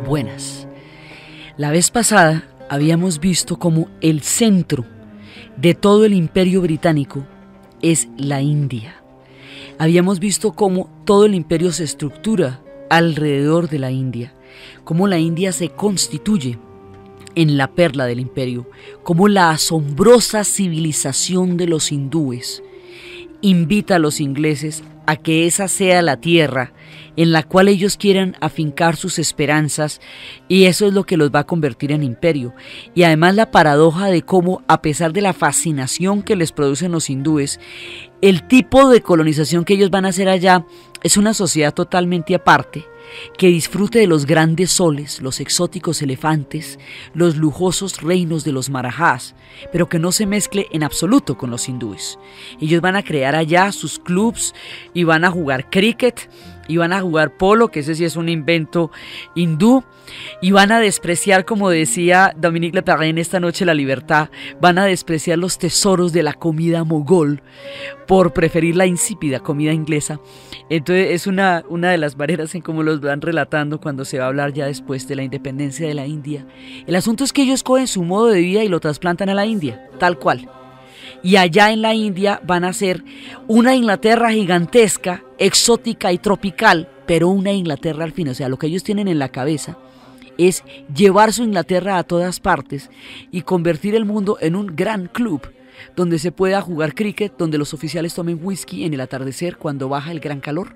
Buenas. La vez pasada habíamos visto cómo el centro de todo el imperio británico es la India. Habíamos visto cómo todo el imperio se estructura alrededor de la India, cómo la India se constituye en la perla del imperio, cómo la asombrosa civilización de los hindúes invita a los ingleses a que esa sea la tierra en la cual ellos quieran afincar sus esperanzas, y eso es lo que los va a convertir en imperio. Y además la paradoja de cómo, a pesar de la fascinación que les producen los hindúes, el tipo de colonización que ellos van a hacer allá es una sociedad totalmente aparte, que disfrute de los grandes soles, los exóticos elefantes, los lujosos reinos de los marajás, pero que no se mezcle en absoluto con los hindúes. Ellos van a crear allá sus clubs y van a jugar cricket y van a jugar polo, que ese sí es un invento hindú, y van a despreciar, como decía Dominique Le Perrin esta noche, la libertad, van a despreciar los tesoros de la comida mogol por preferir la insípida comida inglesa. Entonces es una de las maneras en cómo los van relatando cuando se va a hablar ya después de la independencia de la India. El asunto es que ellos cogen su modo de vida y lo trasplantan a la India, tal cual. Y allá en la India van a ser una Inglaterra gigantesca, exótica y tropical, pero una Inglaterra al fin. O sea, lo que ellos tienen en la cabeza es llevar su Inglaterra a todas partes y convertir el mundo en un gran club donde se pueda jugar cricket, donde los oficiales tomen whisky en el atardecer cuando baja el gran calor,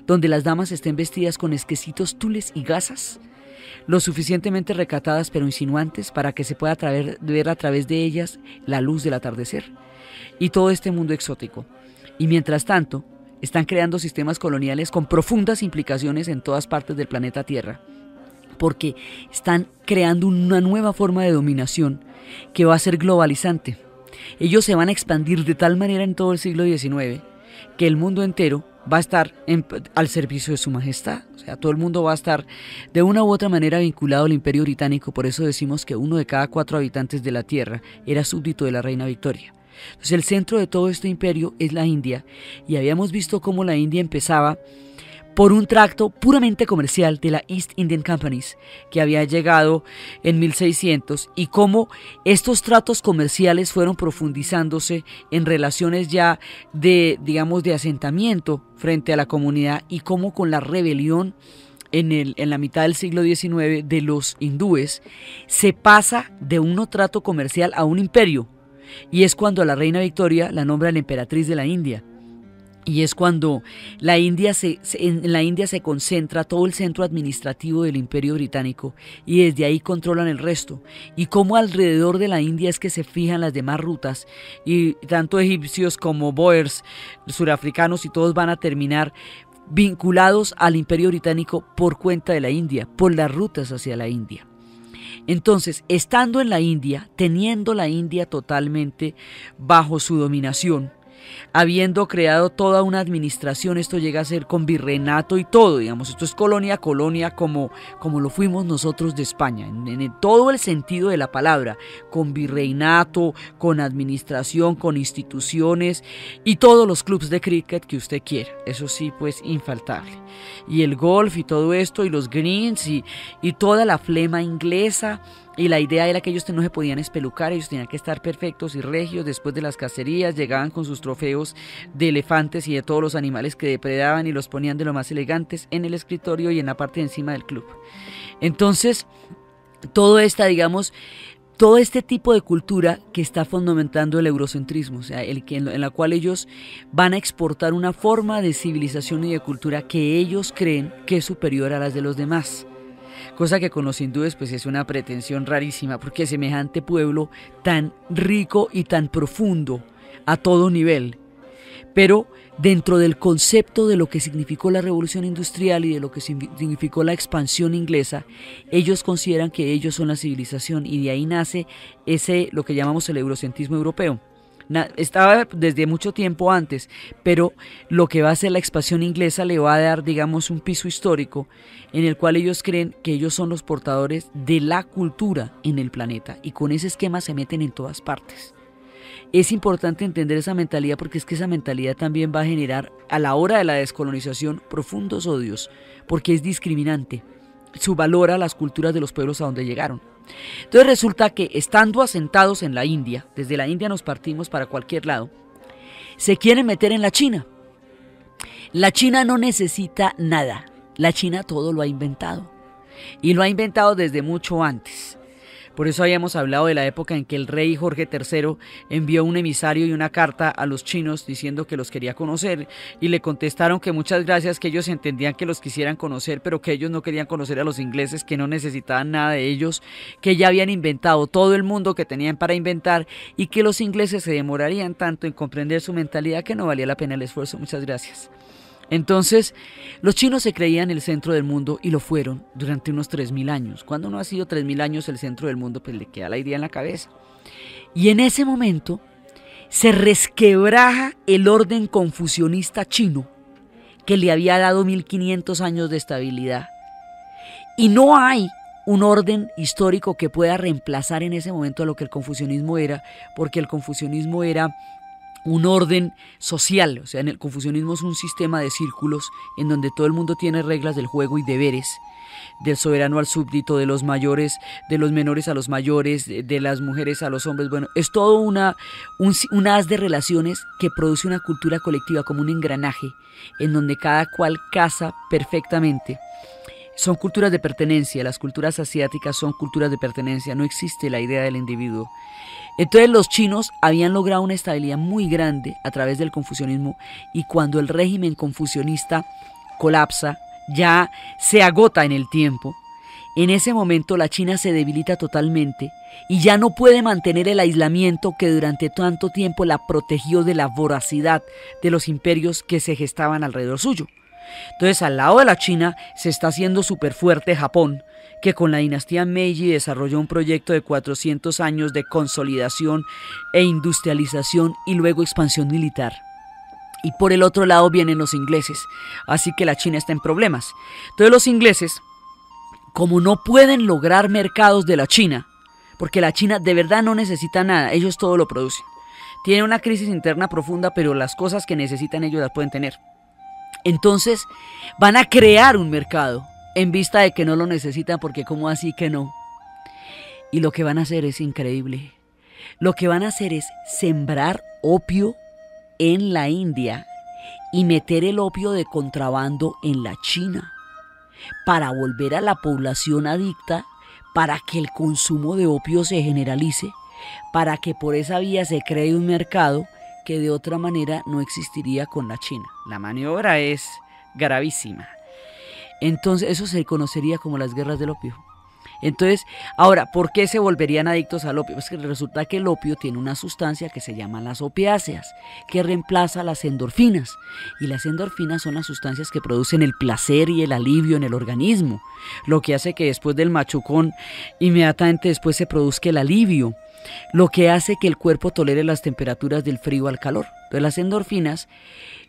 donde las damas estén vestidas con exquisitos tules y gasas, lo suficientemente recatadas pero insinuantes para que se pueda ver a través de ellas la luz del atardecer, y todo este mundo exótico. Y mientras tanto, están creando sistemas coloniales con profundas implicaciones en todas partes del planeta Tierra, porque están creando una nueva forma de dominación que va a ser globalizante. Ellos se van a expandir de tal manera en todo el siglo XIX que el mundo entero va a estar al servicio de su majestad. O sea, todo el mundo va a estar de una u otra manera vinculado al imperio británico. Por eso decimos que 1 de cada 4 habitantes de la tierra era súbdito de la reina Victoria. Entonces el centro de todo este imperio es la India, y habíamos visto cómo la India empezaba por un tracto puramente comercial de la East Indian Companies que había llegado en 1600, y cómo estos tratos comerciales fueron profundizándose en relaciones ya de, digamos, de asentamiento frente a la comunidad, y cómo con la rebelión en la mitad del siglo XIX de los hindúes se pasa de un trato comercial a un imperio, y es cuando a la reina Victoria la nombra la emperatriz de la India. Y es cuando en la India se concentra todo el centro administrativo del imperio británico, y desde ahí controlan el resto. Y cómo alrededor de la India es que se fijan las demás rutas, y tanto egipcios como boers, surafricanos y todos van a terminar vinculados al imperio británico por cuenta de la India, por las rutas hacia la India. Entonces, estando en la India, teniendo la India totalmente bajo su dominación, habiendo creado toda una administración, esto llega a ser con virreinato y todo, digamos, esto es colonia como lo fuimos nosotros de España, en todo el sentido de la palabra, con virreinato, con administración, con instituciones y todos los clubes de cricket que usted quiera, eso sí, pues infaltable, y el golf y todo esto, y los greens y toda la flema inglesa. Y la idea era que ellos no se podían espelucar, ellos tenían que estar perfectos y regios. Después de las cacerías llegaban con sus trofeos de elefantes y de todos los animales que depredaban, y los ponían de lo más elegantes en el escritorio y en la parte de encima del club. Entonces, todo este tipo de cultura que está fundamentando el eurocentrismo, o sea, en la cual ellos van a exportar una forma de civilización y de cultura que ellos creen que es superior a las de los demás. Cosa que con los hindúes pues es una pretensión rarísima, porque semejante pueblo tan rico y tan profundo a todo nivel, pero dentro del concepto de lo que significó la revolución industrial y de lo que significó la expansión inglesa, ellos consideran que ellos son la civilización, y de ahí nace lo que llamamos el eurocentrismo europeo. Estaba desde mucho tiempo antes, pero lo que va a hacer la expansión inglesa le va a dar, digamos, un piso histórico en el cual ellos creen que ellos son los portadores de la cultura en el planeta, y con ese esquema se meten en todas partes. Es importante entender esa mentalidad, porque es que esa mentalidad también va a generar a la hora de la descolonización profundos odios, porque es discriminante, subvalora las culturas de los pueblos a donde llegaron. Entonces resulta que, estando asentados en la India, desde la India nos partimos para cualquier lado, se quieren meter en la China. La China no necesita nada, la China todo lo ha inventado, y lo ha inventado desde mucho antes. Por eso habíamos hablado de la época en que el rey Jorge III envió un emisario y una carta a los chinos diciendo que los quería conocer, y le contestaron que muchas gracias, que ellos entendían que los quisieran conocer, pero que ellos no querían conocer a los ingleses, que no necesitaban nada de ellos, que ya habían inventado todo el mundo que tenían para inventar, y que los ingleses se demorarían tanto en comprender su mentalidad que no valía la pena el esfuerzo. Muchas gracias. Entonces, los chinos se creían el centro del mundo, y lo fueron durante unos 3000 años. Cuando uno ha sido 3000 años el centro del mundo, pues le queda la idea en la cabeza. Y en ese momento se resquebraja el orden confucionista chino, que le había dado 1500 años de estabilidad. Y no hay un orden histórico que pueda reemplazar en ese momento a lo que el confucianismo era, porque el confucianismo era un orden social. O sea, en el confucianismo es un sistema de círculos en donde todo el mundo tiene reglas del juego y deberes, del soberano al súbdito, de los mayores, de los menores a los mayores, de las mujeres a los hombres. Bueno, es todo un haz de relaciones que produce una cultura colectiva, como un engranaje en donde cada cual casa perfectamente. Son culturas de pertenencia. Las culturas asiáticas son culturas de pertenencia, no existe la idea del individuo. Entonces los chinos habían logrado una estabilidad muy grande a través del confucianismo, y cuando el régimen confucionista colapsa, ya se agota en el tiempo, en ese momento la China se debilita totalmente y ya no puede mantener el aislamiento que durante tanto tiempo la protegió de la voracidad de los imperios que se gestaban alrededor suyo. Entonces, al lado de la China se está haciendo súper fuerte Japón, que con la dinastía Meiji desarrolló un proyecto de 400 años de consolidación e industrialización y luego expansión militar. Y por el otro lado vienen los ingleses, así que la China está en problemas. Entonces los ingleses, como no pueden lograr mercados de la China, porque la China de verdad no necesita nada, ellos todo lo producen. Tienen una crisis interna profunda, pero las cosas que necesitan ellos las pueden tener. Entonces van a crear un mercado en vista de que no lo necesitan, porque ¿cómo así que no? Y lo que van a hacer es increíble. Lo que van a hacer es sembrar opio en la India y meter el opio de contrabando en la China para volver a la población adicta, para que el consumo de opio se generalice, para que por esa vía se cree un mercado que de otra manera no existiría con la China. La maniobra es gravísima. Entonces eso se conocería como las guerras del opio. Entonces, ahora, ¿por qué se volverían adictos al opio? Pues que resulta que el opio tiene una sustancia que se llama las opiáceas, que reemplaza las endorfinas. Y las endorfinas son las sustancias que producen el placer y el alivio en el organismo, lo que hace que después del machucón, inmediatamente después se produzca el alivio, lo que hace que el cuerpo tolere las temperaturas del frío al calor. Entonces las endorfinas,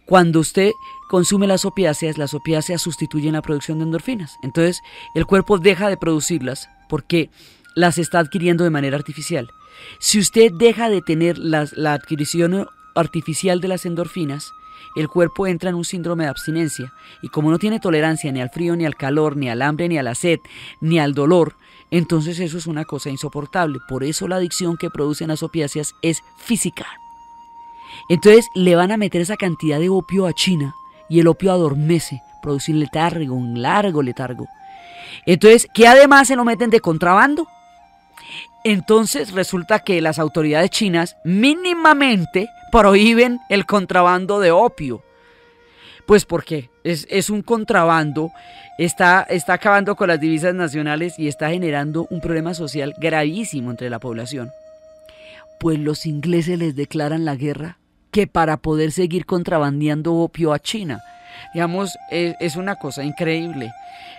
cuando usted consume las opiáceas sustituyen la producción de endorfinas. Entonces el cuerpo deja de producirlas porque las está adquiriendo de manera artificial. Si usted deja de tener la adquisición artificial de las endorfinas, el cuerpo entra en un síndrome de abstinencia, y como no tiene tolerancia ni al frío, ni al calor, ni al hambre, ni a la sed, ni al dolor, entonces eso es una cosa insoportable. Por eso la adicción que producen las opiáceas es física. Entonces le van a meter esa cantidad de opio a China, y el opio adormece, produce un letargo, un largo letargo. Entonces, ¿qué además se lo meten de contrabando? Entonces resulta que las autoridades chinas mínimamente prohíben el contrabando de opio. Pues porque es un contrabando, está acabando con las divisas nacionales y está generando un problema social gravísimo entre la población. Pues los ingleses les declaran la guerra, que para poder seguir contrabandeando opio a China. Digamos, es una cosa increíble.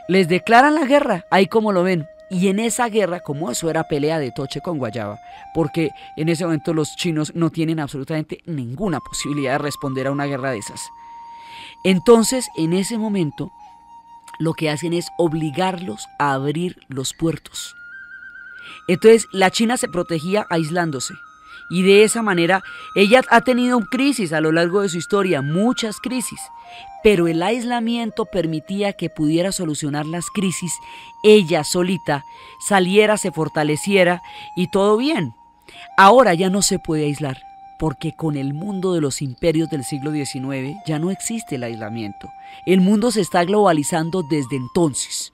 Les declaran la guerra, ahí como lo ven. Y en esa guerra, como eso era pelea de toche con guayaba, porque en ese momento los chinos no tienen absolutamente ninguna posibilidad de responder a una guerra de esas. Entonces, en ese momento, lo que hacen es obligarlos a abrir los puertos. Entonces, la China se protegía aislándose. Y de esa manera, ella ha tenido crisis a lo largo de su historia, muchas crisis. Pero el aislamiento permitía que pudiera solucionar las crisis ella solita, saliera, se fortaleciera y todo bien. Ahora ya no se puede aislar, porque con el mundo de los imperios del siglo XIX ya no existe el aislamiento. El mundo se está globalizando desde entonces.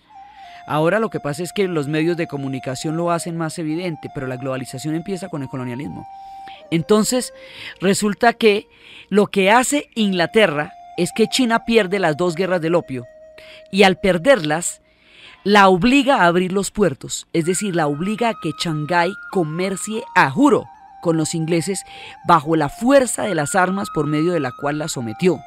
Ahora lo que pasa es que los medios de comunicación lo hacen más evidente, pero la globalización empieza con el colonialismo. Entonces, resulta que lo que hace Inglaterra es que China pierde las 2 guerras del opio y al perderlas la obliga a abrir los puertos, es decir, la obliga a que Shanghái comercie a juro con los ingleses bajo la fuerza de las armas por medio de la cual la sometió.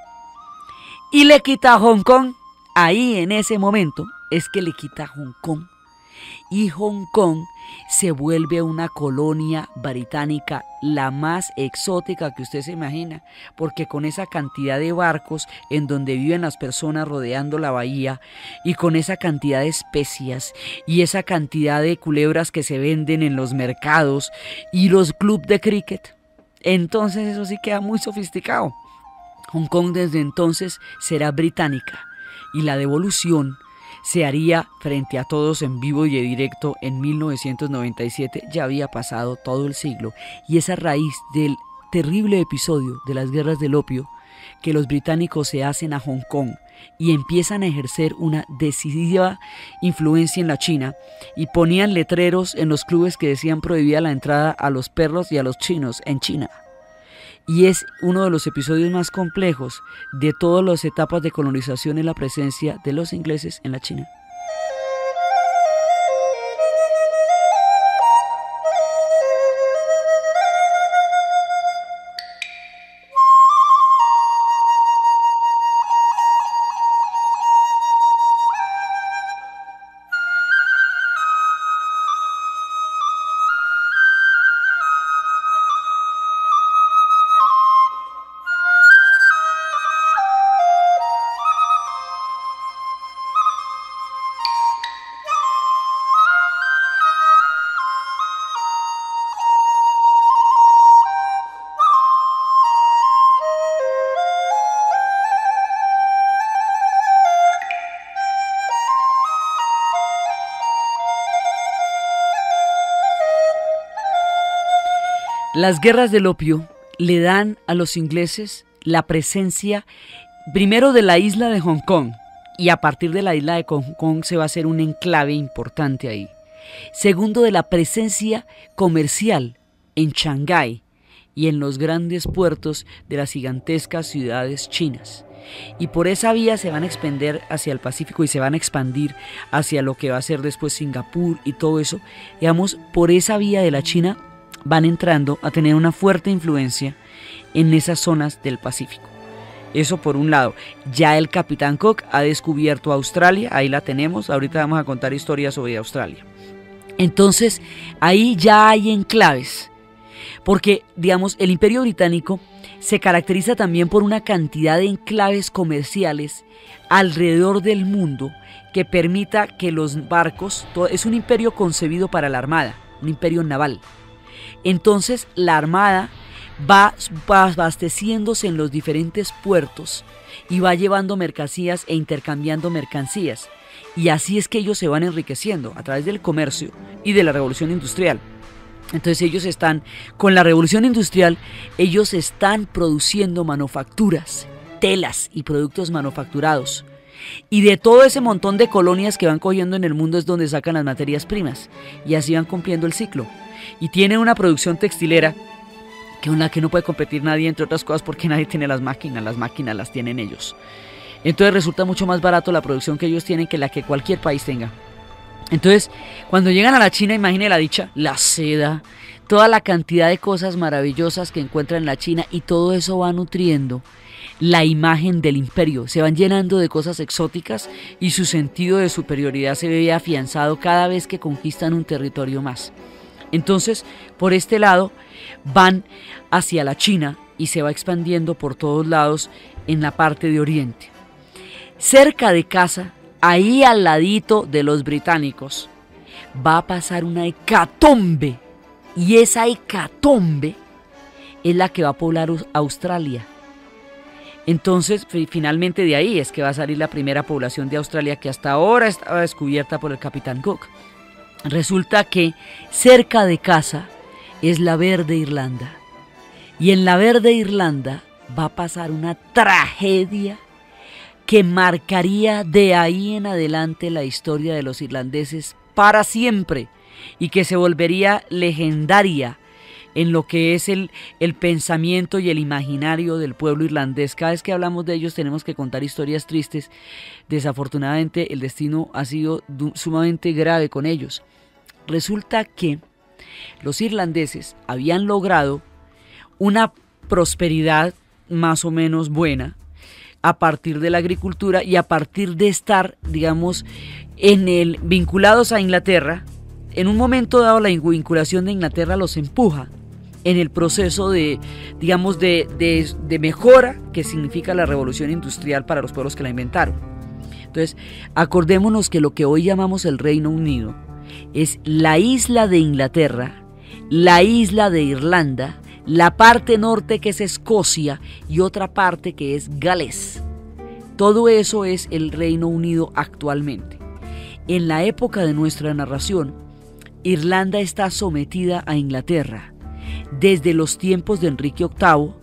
Y le quita a Hong Kong. Ahí en ese momento es que le quita Hong Kong. Y Hong Kong se vuelve una colonia británica la más exótica que usted se imagina, porque con esa cantidad de barcos en donde viven las personas rodeando la bahía y con esa cantidad de especias y esa cantidad de culebras que se venden en los mercados y los clubes de cricket, entonces eso sí queda muy sofisticado. Hong Kong desde entonces será británica y la devolución se haría frente a todos en vivo y en directo en 1997, ya había pasado todo el siglo, y es a raíz del terrible episodio de las guerras del opio que los británicos se hacen a Hong Kong y empiezan a ejercer una decisiva influencia en la China y ponían letreros en los clubes que decían prohibida la entrada a los perros y a los chinos en China. Y es uno de los episodios más complejos de todas las etapas de colonización en la presencia de los ingleses en la China. Las guerras del opio le dan a los ingleses la presencia primero de la isla de Hong Kong, y a partir de la isla de Hong Kong se va a hacer un enclave importante ahí. Segundo, de la presencia comercial en Shanghái y en los grandes puertos de las gigantescas ciudades chinas. Y por esa vía se van a expandir hacia el Pacífico y se van a expandir hacia lo que va a ser después Singapur y todo eso. Digamos, por esa vía de la China van entrando a tener una fuerte influencia en esas zonas del Pacífico. Eso por un lado. Ya el Capitán Cook ha descubierto Australia, ahí la tenemos, ahorita vamos a contar historias sobre Australia. Entonces, ahí ya hay enclaves, porque, digamos, el Imperio Británico se caracteriza también por una cantidad de enclaves comerciales alrededor del mundo que permita que los barcos, es un imperio concebido para la armada, un imperio naval. Entonces la armada va abasteciéndose en los diferentes puertos y va llevando mercancías e intercambiando mercancías. Y así es que ellos se van enriqueciendo a través del comercio y de la revolución industrial. Entonces ellos están, con la revolución industrial, ellos están produciendo manufacturas, telas y productos manufacturados. Y de todo ese montón de colonias que van cogiendo en el mundo es donde sacan las materias primas. Y así van cumpliendo el ciclo. Y tienen una producción textilera con la que no puede competir nadie, entre otras cosas porque nadie tiene las máquinas las tienen ellos. Entonces resulta mucho más barato la producción que ellos tienen que la que cualquier país tenga. Entonces, cuando llegan a la China, imagine la dicha, la seda toda la cantidad de cosas maravillosas que encuentran en la China, y todo eso va nutriendo la imagen del imperio. Se van llenando de cosas exóticas y su sentido de superioridad se ve afianzado cada vez que conquistan un territorio más. Entonces, por este lado, van hacia la China y se va expandiendo por todos lados en la parte de Oriente. Cerca de casa, ahí al ladito de los británicos, va a pasar una hecatombe, y esa hecatombe es la que va a poblar Australia. Entonces, finalmente de ahí es que va a salir la primera población de Australia, que hasta ahora estaba descubierta por el capitán Cook. Resulta que cerca de casa es la Verde Irlanda, y en la Verde Irlanda va a pasar una tragedia que marcaría de ahí en adelante la historia de los irlandeses para siempre, y que se volvería legendaria en lo que es el pensamiento y el imaginario del pueblo irlandés. Cada vez que hablamos de ellos tenemos que contar historias tristes. Desafortunadamente el destino ha sido sumamente grave con ellos. Resulta que los irlandeses habían logrado una prosperidad más o menos buena a partir de la agricultura y a partir de estar, digamos, vinculados a Inglaterra. En un momento dado la vinculación de Inglaterra los empuja en el proceso de, digamos, de mejora que significa la revolución industrial para los pueblos que la inventaron. Entonces, acordémonos que lo que hoy llamamos el Reino Unido es la isla de Inglaterra, la isla de Irlanda, la parte norte que es Escocia y otra parte que es Gales. Todo eso es el Reino Unido actualmente. En la época de nuestra narración, Irlanda está sometida a Inglaterra desde los tiempos de Enrique VIII,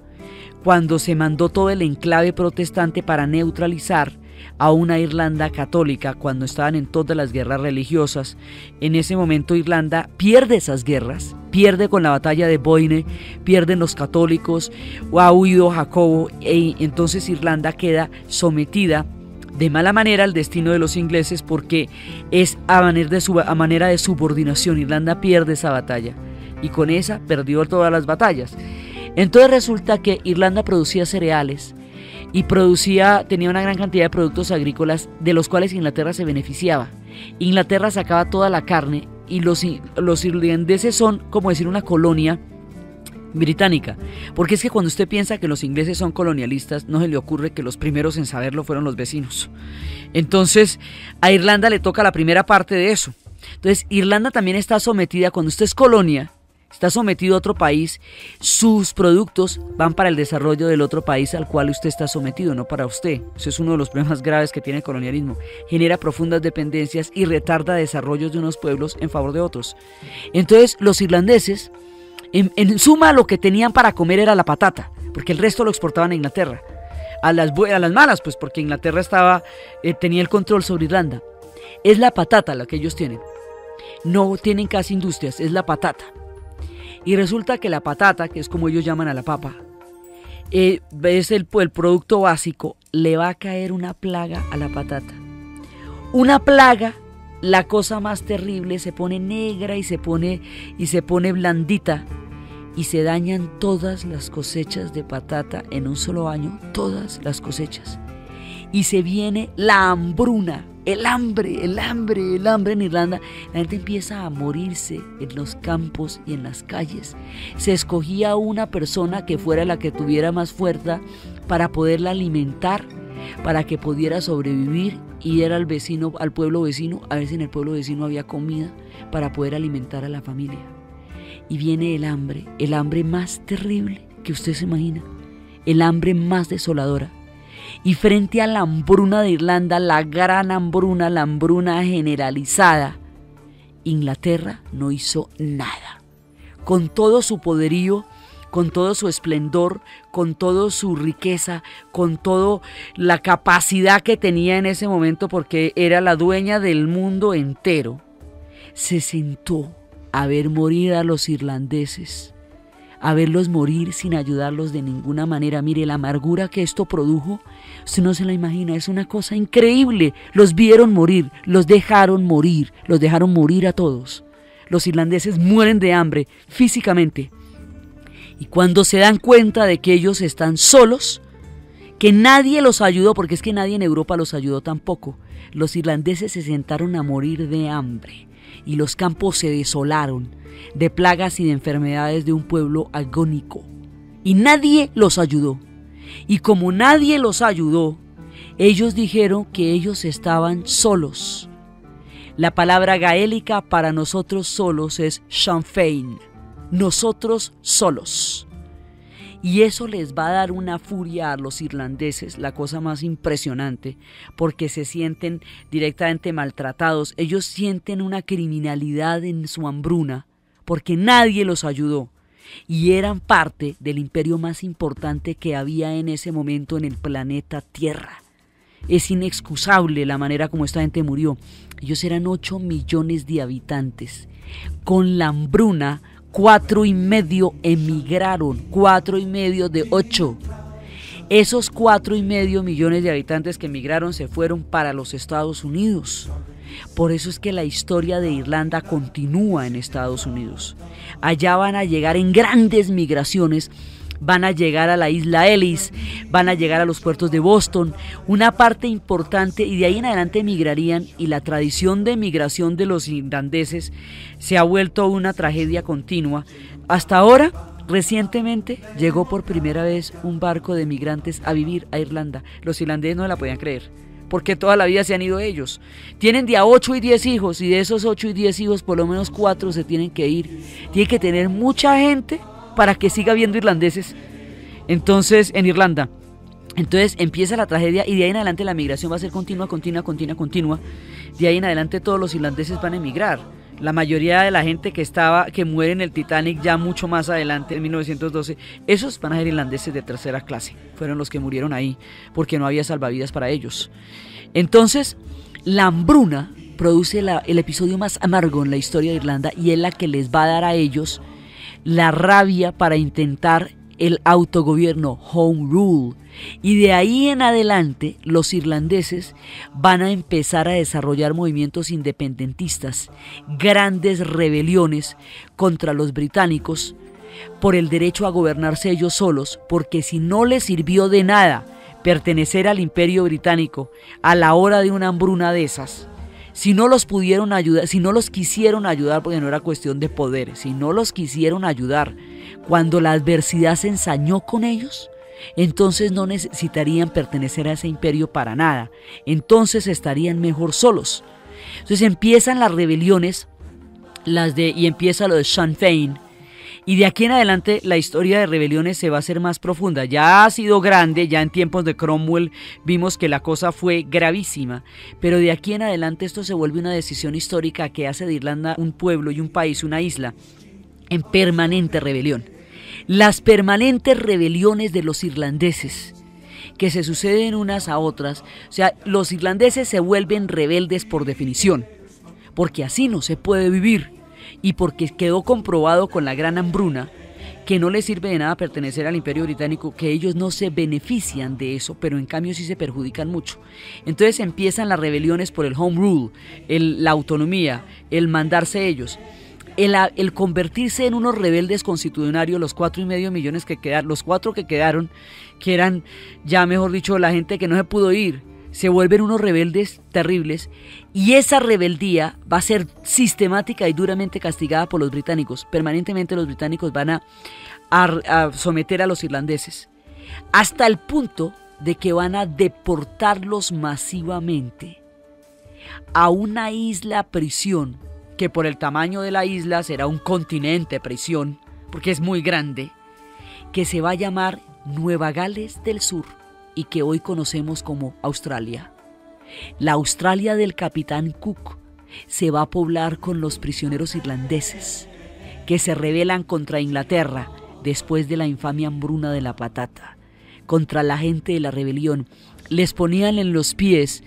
cuando se mandó todo el enclave protestante para neutralizar a una Irlanda católica cuando estaban en todas las guerras religiosas. En ese momento Irlanda pierde esas guerras, pierde con la batalla de Boyne, pierden los católicos, ha huido Jacobo, y entonces Irlanda queda sometida de mala manera al destino de los ingleses, porque es a manera de subordinación. Irlanda pierde esa batalla y con esa perdió todas las batallas. Entonces resulta que Irlanda producía cereales y tenía una gran cantidad de productos agrícolas de los cuales Inglaterra se beneficiaba. Inglaterra sacaba toda la carne y los irlandeses son, como decir, una colonia británica, porque es que cuando usted piensa que los ingleses son colonialistas, no se le ocurre que los primeros en saberlo fueron los vecinos. Entonces a Irlanda le toca la primera parte de eso. Entonces Irlanda también está sometida, cuando usted es colonia, está sometido a otro país, sus productos van para el desarrollo del otro país al cual usted está sometido, no para usted. Eso es uno de los problemas graves que tiene el colonialismo. Genera profundas dependencias y retarda desarrollos de unos pueblos en favor de otros. Entonces los irlandeses, en suma, lo que tenían para comer era la patata, porque el resto lo exportaban a Inglaterra. A las malas, pues porque Inglaterra tenía el control sobre Irlanda. Es la patata la que ellos tienen. No tienen casi industrias, es la patata. Y resulta que la patata, que es como ellos llaman a la papa, es el producto básico. Le va a caer una plaga a la patata. Una plaga, la cosa más terrible, se pone negra y se pone blandita, y se dañan todas las cosechas de patata en un solo año, todas las cosechas. Y se viene la hambruna, el hambre en Irlanda. La gente empieza a morirse en los campos y en las calles. Se escogía una persona que fuera la que tuviera más fuerza para poderla alimentar, para que pudiera sobrevivir, y era al pueblo vecino, a ver si en el pueblo vecino había comida para poder alimentar a la familia. Y viene el hambre más terrible que usted se imagina, el hambre más desoladora. Y frente a la hambruna de Irlanda, la gran hambruna, la hambruna generalizada, Inglaterra no hizo nada. Con todo su poderío, con todo su esplendor, con toda su riqueza, con toda la capacidad que tenía en ese momento, porque era la dueña del mundo entero, se sentó a ver morir a los irlandeses, a verlos morir sin ayudarlos de ninguna manera. Mire, la amargura que esto produjo, usted no se la imagina, es una cosa increíble. Los vieron morir, los dejaron morir a todos. Los irlandeses mueren de hambre físicamente. Y cuando se dan cuenta de que ellos están solos, que nadie los ayudó, porque es que nadie en Europa los ayudó tampoco, los irlandeses se sentaron a morir de hambre y los campos se desolaron de plagas y de enfermedades de un pueblo agónico. Y nadie los ayudó. Y como nadie los ayudó, ellos dijeron que ellos estaban solos. La palabra gaélica para nosotros solos es Sinn Féin, nosotros solos. Y eso les va a dar una furia a los irlandeses, la cosa más impresionante, porque se sienten directamente maltratados. Ellos sienten una criminalidad en su hambruna, porque nadie los ayudó. Y eran parte del imperio más importante que había en ese momento en el planeta Tierra. Es inexcusable la manera como esta gente murió. Ellos eran 8 millones de habitantes. Con la hambruna, 4,5 emigraron, 4,5 de 8. Esos 4,5 millones de habitantes que emigraron se fueron para los Estados Unidos. Por eso es que la historia de Irlanda continúa en Estados Unidos. Allá van a llegar en grandes migraciones, van a llegar a la isla Ellis, van a llegar a los puertos de Boston, una parte importante, y de ahí en adelante emigrarían, y la tradición de migración de los irlandeses se ha vuelto una tragedia continua. Hasta ahora, recientemente, llegó por primera vez un barco de migrantes a vivir a Irlanda. Los irlandeses no la podían creer, porque toda la vida se han ido ellos. Tienen de a 8 y 10 hijos, y de esos 8 y 10 hijos, por lo menos 4 se tienen que ir. Tiene que tener mucha gente para que siga habiendo irlandeses en Irlanda. Entonces empieza la tragedia, y de ahí en adelante la migración va a ser continua. De ahí en adelante todos los irlandeses van a emigrar. La mayoría de la gente que muere en el Titanic ya mucho más adelante, en 1912, esos van a ser irlandeses de tercera clase. Fueron los que murieron ahí porque no había salvavidas para ellos. Entonces, la hambruna produce el episodio más amargo en la historia de Irlanda, y es la que les va a dar a ellos la rabia para intentar el autogobierno, Home Rule. Y de ahí en adelante los irlandeses van a empezar a desarrollar movimientos independentistas, grandes rebeliones contra los británicos por el derecho a gobernarse ellos solos, porque si no les sirvió de nada pertenecer al imperio británico a la hora de una hambruna de esas, si no los pudieron ayudar, si no los quisieron ayudar, porque no era cuestión de poder, si no los quisieron ayudar cuando la adversidad se ensañó con ellos, entonces no necesitarían pertenecer a ese imperio para nada, entonces estarían mejor solos. Entonces empiezan las rebeliones, y empieza lo de Sinn Féin, y de aquí en adelante la historia de rebeliones se va a hacer más profunda. Ya ha sido grande, ya en tiempos de Cromwell vimos que la cosa fue gravísima, pero de aquí en adelante esto se vuelve una decisión histórica que hace de Irlanda un pueblo y un país, una isla, en permanente rebelión. Las permanentes rebeliones de los irlandeses, que se suceden unas a otras, o sea, los irlandeses se vuelven rebeldes por definición, porque así no se puede vivir, y porque quedó comprobado con la gran hambruna que no les sirve de nada pertenecer al imperio británico, que ellos no se benefician de eso, pero en cambio sí se perjudican mucho. Entonces empiezan las rebeliones por el Home Rule, la autonomía, el mandarse ellos. El convertirse en unos rebeldes constitucionarios, los 4,5 millones que quedaron, los 4 que quedaron, que eran ya mejor dicho la gente que no se pudo ir, se vuelven unos rebeldes terribles, y esa rebeldía va a ser sistemática y duramente castigada por los británicos. Permanentemente los británicos van a someter a los irlandeses, hasta el punto de que van a deportarlos masivamente a una isla prisión, que por el tamaño de la isla será un continente prisión, porque es muy grande, que se va a llamar Nueva Gales del Sur, y que hoy conocemos como Australia. La Australia del capitán Cook se va a poblar con los prisioneros irlandeses que se rebelan contra Inglaterra después de la infame hambruna de la patata, contra la gente de la rebelión. Les ponían en los pies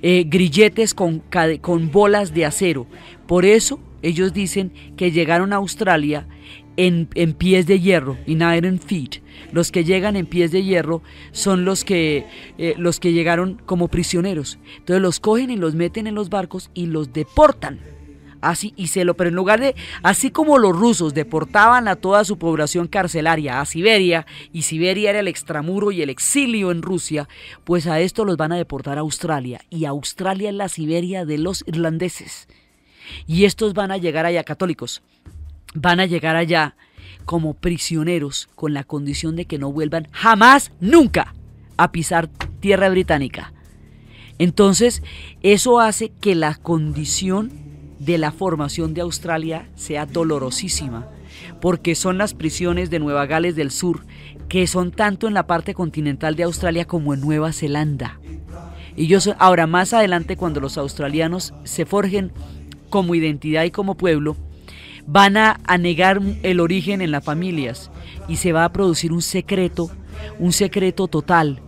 grilletes con bolas de acero. Por eso ellos dicen que llegaron a Australia en pies de hierro, in iron feet. Los que llegan en pies de hierro son los que llegaron como prisioneros. Entonces los cogen y los meten en los barcos y los deportan Así, pero en lugar de, así como los rusos deportaban a toda su población carcelaria a Siberia, y Siberia era el extramuro y el exilio en Rusia, pues a esto los van a deportar a Australia, y Australia es la Siberia de los irlandeses. Y estos van a llegar allá, católicos, van a llegar allá como prisioneros con la condición de que no vuelvan jamás, nunca, a pisar tierra británica. Entonces, eso hace que la condición de la formación de Australia sea dolorosísima, porque son las prisiones de Nueva Gales del Sur, que son tanto en la parte continental de Australia como en Nueva Zelanda. Y ahora más adelante, cuando los australianos se forjen como identidad y como pueblo, van a negar el origen en las familias y se va a producir un secreto total.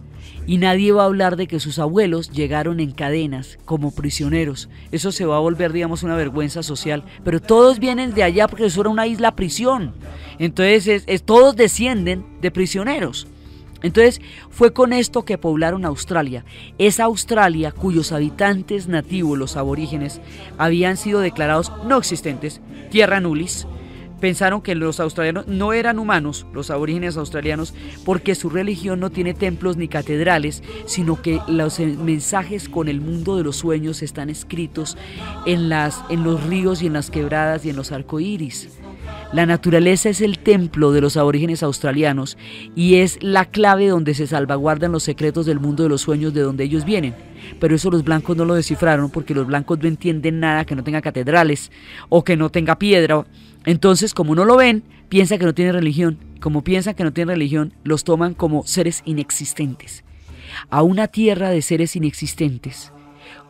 Y nadie va a hablar de que sus abuelos llegaron en cadenas como prisioneros. Eso se va a volver, digamos, una vergüenza social. Pero todos vienen de allá porque eso era una isla prisión. Entonces todos descienden de prisioneros. Entonces fue con esto que poblaron Australia. Esa Australia cuyos habitantes nativos, los aborígenes, habían sido declarados no existentes, tierra nullis. Pensaron que los australianos no eran humanos, los aborígenes australianos, porque su religión no tiene templos ni catedrales, sino que los mensajes con el mundo de los sueños están escritos en los ríos y en las quebradas y en los arcoíris. La naturaleza es el templo de los aborígenes australianos y es la clave donde se salvaguardan los secretos del mundo de los sueños de donde ellos vienen. Pero eso los blancos no lo descifraron porque los blancos no entienden nada que no tenga catedrales o que no tenga piedra. Entonces, como no lo ven, piensan que no tienen religión. Como piensan que no tienen religión, los toman como seres inexistentes. A una tierra de seres inexistentes,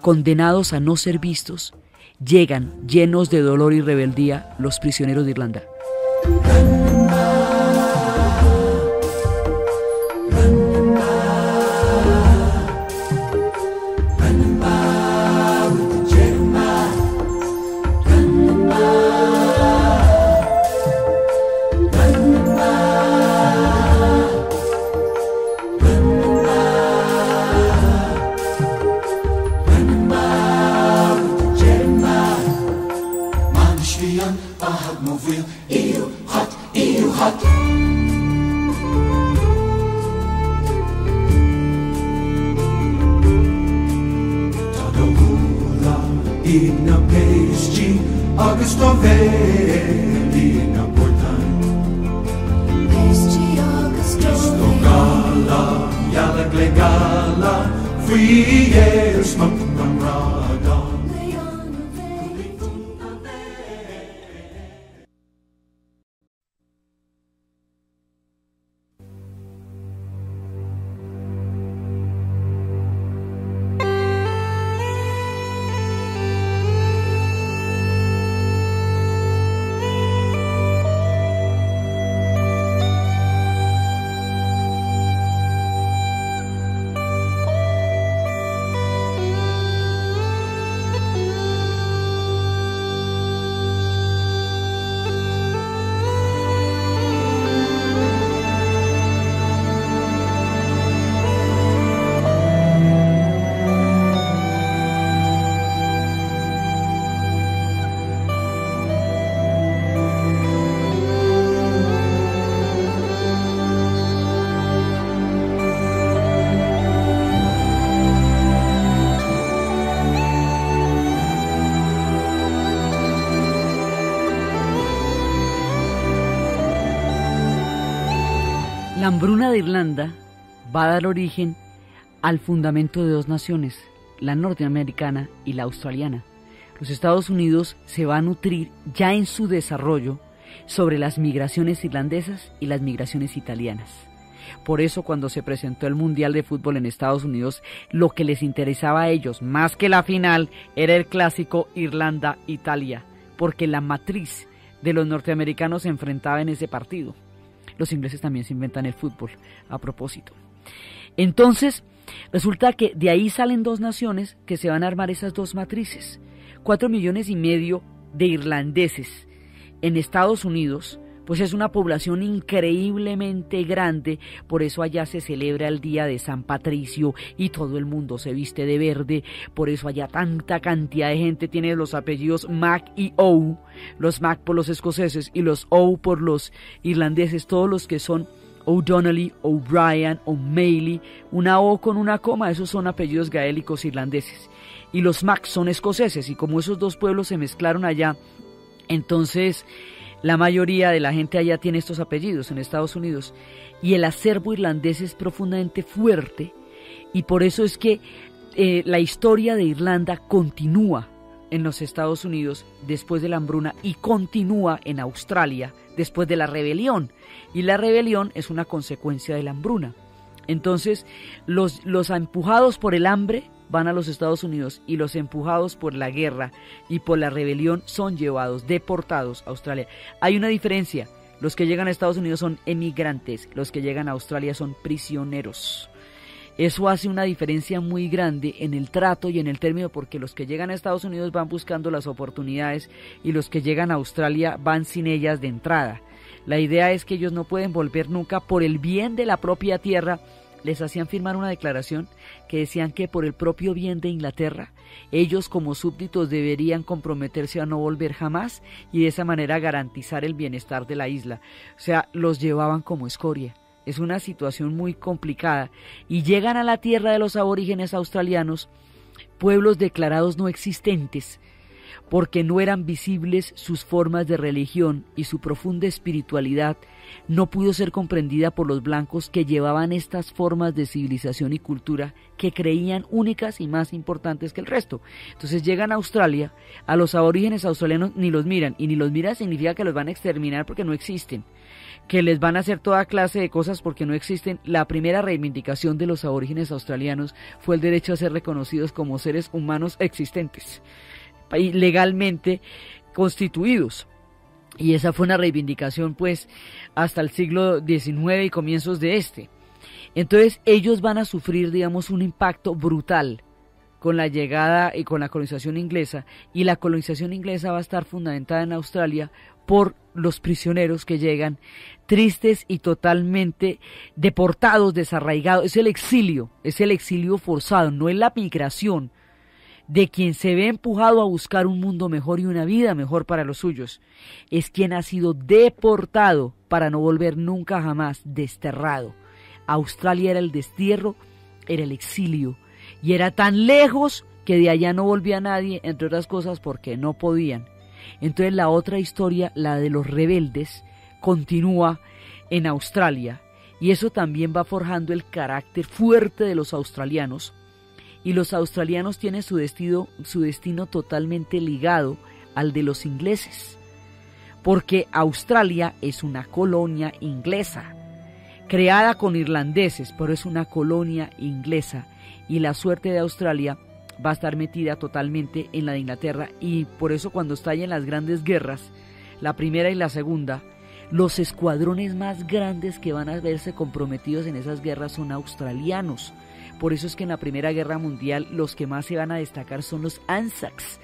condenados a no ser vistos, llegan llenos de dolor y rebeldía los prisioneros de Irlanda. La hambruna de Irlanda va a dar origen al fundamento de dos naciones, la norteamericana y la australiana. Los Estados Unidos se va a nutrir ya en su desarrollo sobre las migraciones irlandesas y las migraciones italianas. Por eso cuando se presentó el Mundial de Fútbol en Estados Unidos, lo que les interesaba a ellos, más que la final, era el clásico Irlanda-Italia, porque la matriz de los norteamericanos se enfrentaba en ese partido. Los ingleses también se inventan el fútbol, a propósito. Entonces, resulta que de ahí salen dos naciones que se van a armar esas dos matrices. 4,5 millones de irlandeses en Estados Unidos, pues es una población increíblemente grande, por eso allá se celebra el día de San Patricio y todo el mundo se viste de verde, por eso allá tanta cantidad de gente tiene los apellidos Mac y O, los Mac por los escoceses y los O por los irlandeses, todos los que son O'Donnelly, O'Brien, O'Malley, una O con una coma, esos son apellidos gaélicos irlandeses, y los Mac son escoceses, y como esos dos pueblos se mezclaron allá, entonces la mayoría de la gente allá tiene estos apellidos en Estados Unidos, y el acervo irlandés es profundamente fuerte, y por eso es que la historia de Irlanda continúa en los Estados Unidos después de la hambruna y continúa en Australia después de la rebelión, y la rebelión es una consecuencia de la hambruna. Entonces los empujados por el hambre van a los Estados Unidos, y los empujados por la guerra y por la rebelión son llevados, deportados a Australia. Hay una diferencia: los que llegan a Estados Unidos son emigrantes, los que llegan a Australia son prisioneros. Eso hace una diferencia muy grande en el trato y en el término, porque los que llegan a Estados Unidos van buscando las oportunidades y los que llegan a Australia van sin ellas de entrada. La idea es que ellos no pueden volver nunca por el bien de la propia tierra. Les hacían firmar una declaración que decían que por el propio bien de Inglaterra, ellos como súbditos deberían comprometerse a no volver jamás y de esa manera garantizar el bienestar de la isla. O sea, los llevaban como escoria. Es una situación muy complicada, y llegan a la tierra de los aborígenes australianos, pueblos declarados no existentes, porque no eran visibles sus formas de religión, y su profunda espiritualidad no pudo ser comprendida por los blancos, que llevaban estas formas de civilización y cultura que creían únicas y más importantes que el resto. Entonces llegan a Australia, a los aborígenes australianos ni los miran, y ni los miran significa que los van a exterminar porque no existen, que les van a hacer toda clase de cosas porque no existen. La primera reivindicación de los aborígenes australianos fue el derecho a ser reconocidos como seres humanos existentes, legalmente constituidos. Y esa fue una reivindicación pues hasta el siglo XIX y comienzos de este. Entonces ellos van a sufrir, digamos, un impacto brutal con la llegada y con la colonización inglesa, y la colonización inglesa va a estar fundamentada en Australia por los prisioneros que llegan tristes y totalmente deportados, desarraigados. Es el exilio forzado, no es la migración de quien se ve empujado a buscar un mundo mejor y una vida mejor para los suyos. Es quien ha sido deportado para no volver nunca jamás, desterrado. Australia era el destierro, era el exilio, y era tan lejos que de allá no volvía nadie, entre otras cosas porque no podían. Entonces la otra historia, la de los rebeldes, continúa en Australia, y eso también va forjando el carácter fuerte de los australianos, y los australianos tienen su destino totalmente ligado al de los ingleses, porque Australia es una colonia inglesa, creada con irlandeses, pero es una colonia inglesa, y la suerte de Australia va a estar metida totalmente en la de Inglaterra, y por eso cuando estallen las grandes guerras, la primera y la segunda, los escuadrones más grandes que van a verse comprometidos en esas guerras son australianos. Por eso es que en la Primera Guerra Mundial los que más se van a destacar son los ANZACs,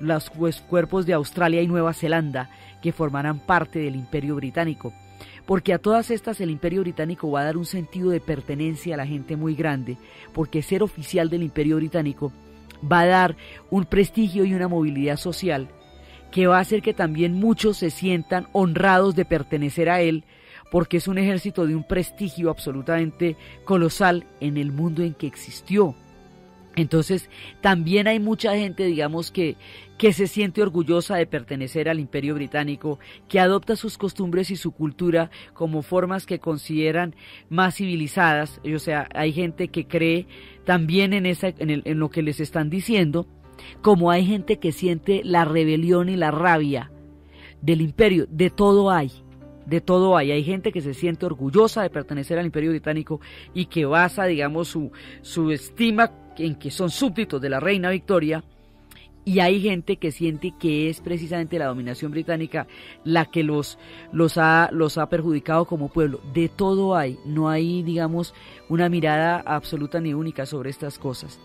los cuerpos de Australia y Nueva Zelanda, que formarán parte del Imperio Británico. Porque a todas estas el Imperio Británico va a dar un sentido de pertenencia a la gente muy grande, porque ser oficial del Imperio Británico va a dar un prestigio y una movilidad social que va a hacer que también muchos se sientan honrados de pertenecer a él, porque es un ejército de un prestigio absolutamente colosal en el mundo en que existió. Entonces también hay mucha gente, digamos, que se siente orgullosa de pertenecer al Imperio Británico, que adopta sus costumbres y su cultura como formas que consideran más civilizadas. O sea, hay gente que cree también en lo que les están diciendo, como hay gente que siente la rebelión y la rabia del imperio. De todo hay. Hay gente que se siente orgullosa de pertenecer al Imperio Británico y que basa, digamos, su estima en que son súbditos de la reina Victoria, y hay gente que siente que es precisamente la dominación británica la que los ha perjudicado como pueblo. De todo hay, no hay, digamos, una mirada absoluta ni única sobre estas cosas.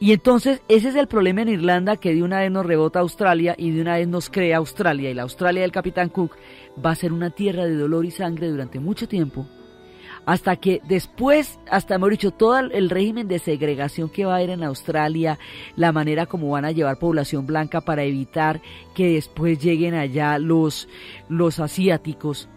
Y entonces ese es el problema en Irlanda, que de una vez nos rebota Australia y de una vez nos crea Australia, y la Australia del Capitán Cook va a ser una tierra de dolor y sangre durante mucho tiempo, hasta que después, hasta hemos dicho, todo el régimen de segregación que va a haber en Australia, la manera como van a llevar población blanca para evitar que después lleguen allá los asiáticos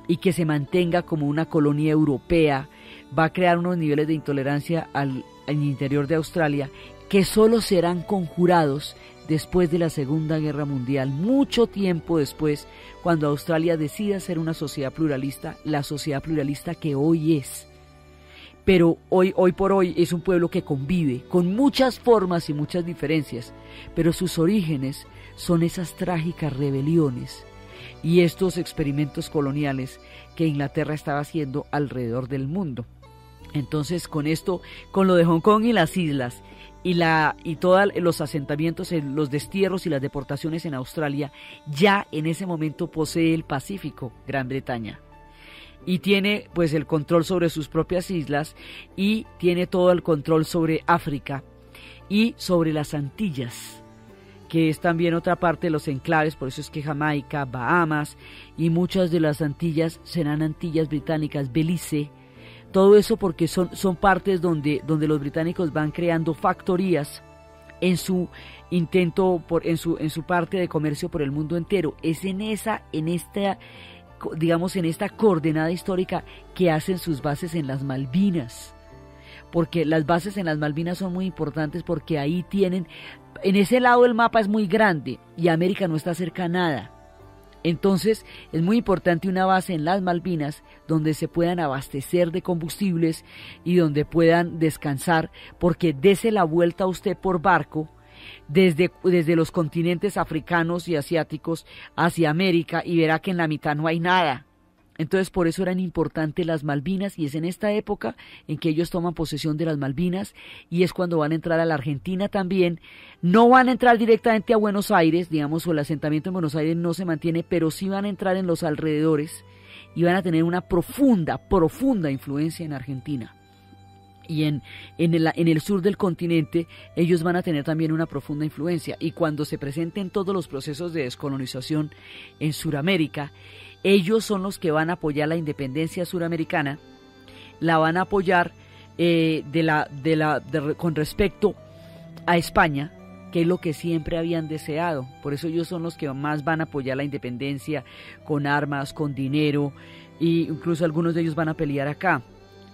y que se mantenga como una colonia europea, va a crear unos niveles de intolerancia al interior de Australia que solo serán conjurados después de la Segunda Guerra Mundial, mucho tiempo después, cuando Australia decida ser una sociedad pluralista, la sociedad pluralista que hoy es. Pero hoy por hoy es un pueblo que convive con muchas formas y muchas diferencias, pero sus orígenes son esas trágicas rebeliones y estos experimentos coloniales que Inglaterra estaba haciendo alrededor del mundo. Entonces, con esto, con lo de Hong Kong y las islas, y todos los asentamientos, los destierros y las deportaciones en Australia, ya en ese momento posee el Pacífico, Gran Bretaña. Y tiene pues el control sobre sus propias islas, y tiene todo el control sobre África y sobre las Antillas, que es también otra parte de los enclaves. Por eso es que Jamaica, Bahamas y muchas de las Antillas serán Antillas británicas, Belice. Todo eso porque son partes donde los británicos van creando factorías en su intento, en su parte de comercio por el mundo entero. Es en esta coordenada histórica que hacen sus bases en las Malvinas. Porque las bases en las Malvinas son muy importantes, porque ahí tienen, en ese lado del mapa es muy grande y América no está cerca a nada. Entonces es muy importante una base en las Malvinas donde se puedan abastecer de combustibles y donde puedan descansar, porque dese la vuelta a usted por barco desde los continentes africanos y asiáticos hacia América y verá que en la mitad no hay nada. Entonces por eso eran importantes las Malvinas, y es en esta época en que ellos toman posesión de las Malvinas, y es cuando van a entrar a la Argentina también. No van a entrar directamente a Buenos Aires, digamos, o el asentamiento en Buenos Aires no se mantiene, pero sí van a entrar en los alrededores y van a tener una profunda influencia en Argentina. Y en el sur del continente ellos van a tener también una profunda influencia, y cuando se presenten todos los procesos de descolonización en Sudamérica, ellos son los que van a apoyar la independencia suramericana, la van a apoyar con respecto a España, que es lo que siempre habían deseado. Por eso ellos son los que más van a apoyar la independencia con armas, con dinero, e incluso algunos de ellos van a pelear acá.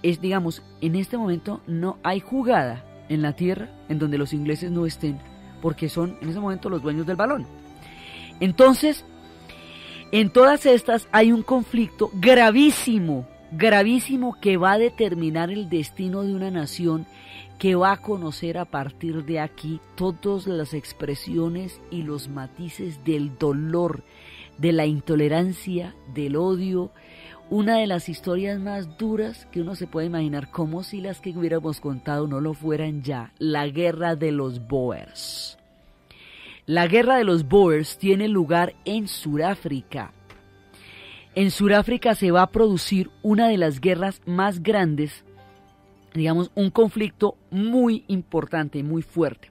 Digamos, en este momento no hay jugada en la tierra en donde los ingleses no estén, porque son en ese momento los dueños del balón. Entonces, en todas estas hay un conflicto gravísimo que va a determinar el destino de una nación, que va a conocer a partir de aquí todas las expresiones y los matices del dolor, de la intolerancia, del odio. Una de las historias más duras que uno se puede imaginar, como si las que hubiéramos contado no lo fueran ya: la guerra de los Boers. La guerra de los Boers tiene lugar en Sudáfrica. En Sudáfrica se va a producir una de las guerras más grandes, digamos, un conflicto muy importante, muy fuerte.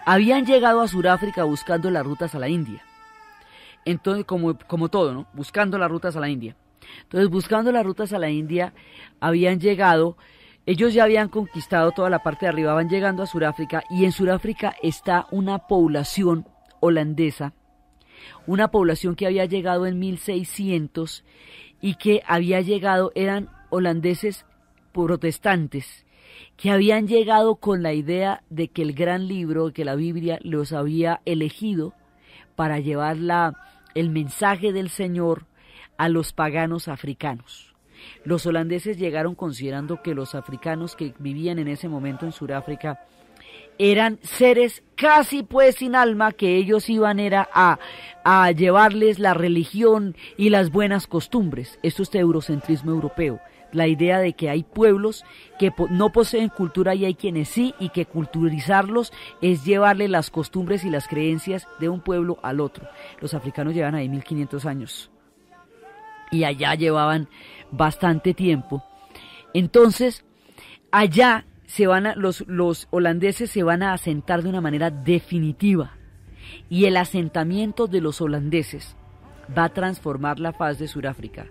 Habían llegado a Sudáfrica buscando las rutas a la India. Entonces, como todo, ¿no? Buscando las rutas a la India. Entonces, buscando las rutas a la India, habían llegado. Ellos ya habían conquistado toda la parte de arriba, van llegando a Sudáfrica, y en Sudáfrica está una población holandesa, una población que había llegado en 1600 y que había llegado, eran holandeses protestantes, que habían llegado con la idea de que el gran libro, que la Biblia, los había elegido para llevar el mensaje del Señor a los paganos africanos. Los holandeses llegaron considerando que los africanos que vivían en ese momento en Sudáfrica eran seres casi pues sin alma, que ellos iban a llevarles la religión y las buenas costumbres. Esto es de eurocentrismo europeo, la idea de que hay pueblos que no poseen cultura y hay quienes sí, y que culturizarlos es llevarle las costumbres y las creencias de un pueblo al otro. Los africanos llevan ahí 1500 años y allá llevaban bastante tiempo. Entonces, allá los holandeses se van a asentar de una manera definitiva, y el asentamiento de los holandeses va a transformar la faz de Sudáfrica,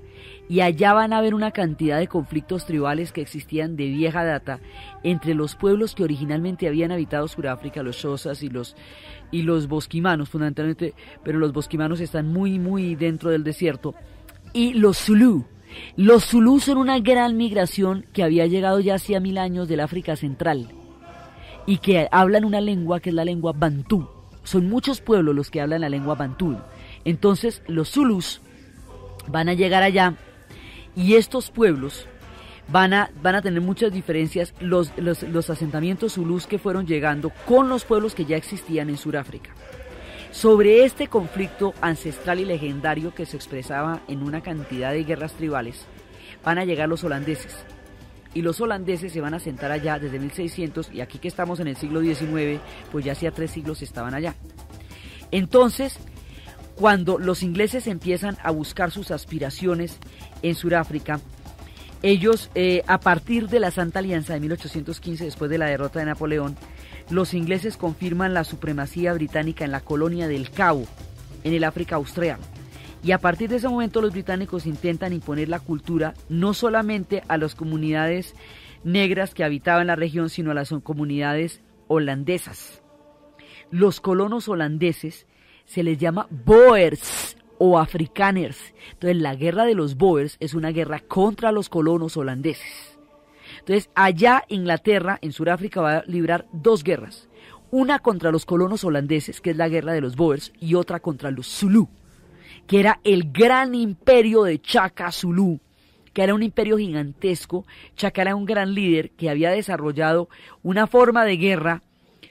y allá van a haber una cantidad de conflictos tribales que existían de vieja data entre los pueblos que originalmente habían habitado Sudáfrica, los Xhosas y los bosquimanos fundamentalmente, pero los bosquimanos están muy dentro del desierto, y los Zulú. Los Zulú son una gran migración que había llegado ya hacía 1000 años del África Central y que hablan una lengua que es la lengua bantú. Son muchos pueblos los que hablan la lengua bantú. Entonces los Zulús van a llegar allá, y estos pueblos van a tener muchas diferencias, los asentamientos zulús que fueron llegando con los pueblos que ya existían en Sudáfrica. Sobre este conflicto ancestral y legendario que se expresaba en una cantidad de guerras tribales, van a llegar los holandeses. Y los holandeses se van a asentar allá desde 1600, y aquí que estamos en el siglo XIX, pues ya hacía 3 siglos estaban allá. Entonces, cuando los ingleses empiezan a buscar sus aspiraciones en Sudáfrica, ellos, a partir de la Santa Alianza de 1815, después de la derrota de Napoleón, los ingleses confirman la supremacía británica en la colonia del Cabo, en el África Austral. Y a partir de ese momento los británicos intentan imponer la cultura no solamente a las comunidades negras que habitaban la región, sino a las comunidades holandesas. Los colonos holandeses se les llama Boers o Afrikaners. Entonces la guerra de los Boers es una guerra contra los colonos holandeses. Entonces allá Inglaterra, en Sudáfrica, va a librar 2 guerras. Una contra los colonos holandeses, que es la guerra de los Boers, y otra contra los Zulú, que era el gran imperio de Chaka Zulú, que era un imperio gigantesco. Chaka era un gran líder que había desarrollado una forma de guerra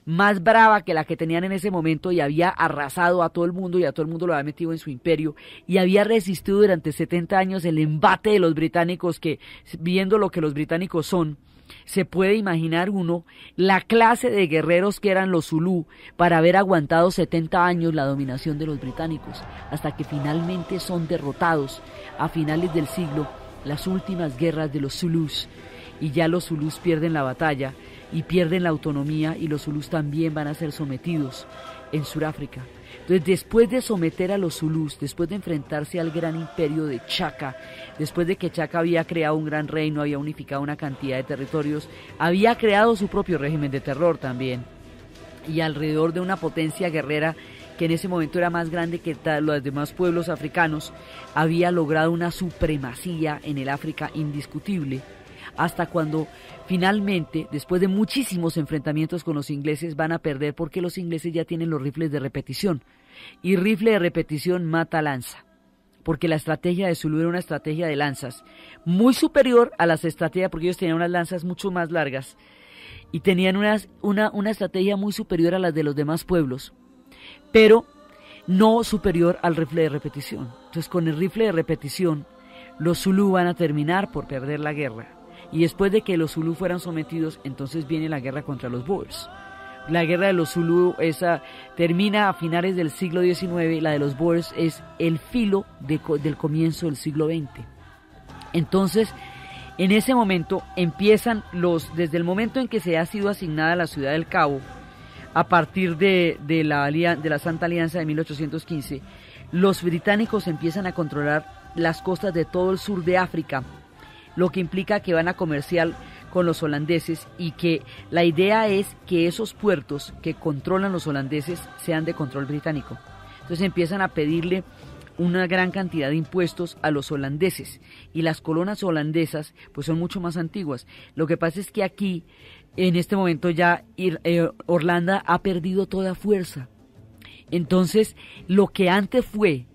más brava que la que tenían en ese momento, y había arrasado a todo el mundo, y a todo el mundo lo había metido en su imperio, y había resistido durante 70 años el embate de los británicos, que viendo lo que los británicos son, se puede imaginar uno la clase de guerreros que eran los Zulú para haber aguantado 70 años la dominación de los británicos, hasta que finalmente son derrotados a finales del siglo, las últimas guerras de los Zulús, y ya los Zulús pierden la batalla y pierden la autonomía, y los Zulús también van a ser sometidos en Sudáfrica. Entonces, después de someter a los Zulús, después de enfrentarse al gran imperio de Chaka, después de que Chaka había creado un gran reino, había unificado una cantidad de territorios, había creado su propio régimen de terror también, y alrededor de una potencia guerrera que en ese momento era más grande que los demás pueblos africanos, había logrado una supremacía en el África indiscutible, hasta cuando finalmente, después de muchísimos enfrentamientos con los ingleses, van a perder, porque los ingleses ya tienen los rifles de repetición, y rifle de repetición mata lanza, porque la estrategia de Zulú era una estrategia de lanzas muy superior a las estrategias, porque ellos tenían unas lanzas mucho más largas y tenían una estrategia muy superior a las de los demás pueblos, pero no superior al rifle de repetición. Entonces, con el rifle de repetición, los Zulú van a terminar por perder la guerra. Y después de que los Zulú fueran sometidos, entonces viene la guerra contra los Boers. La guerra de los Zulú termina a finales del siglo XIX, la de los Boers es el filo del comienzo del siglo XX. Entonces, en ese momento empiezan desde el momento en que se ha sido asignada la ciudad del Cabo, a partir de la Santa Alianza de 1815, los británicos empiezan a controlar las costas de todo el sur de África, lo que implica que van a comerciar con los holandeses, y que la idea es que esos puertos que controlan los holandeses sean de control británico. Entonces empiezan a pedirle una gran cantidad de impuestos a los holandeses, y las colonas holandesas pues son mucho más antiguas. Lo que pasa es que aquí, en este momento ya Holanda ha perdido toda fuerza. Entonces, lo que antes fue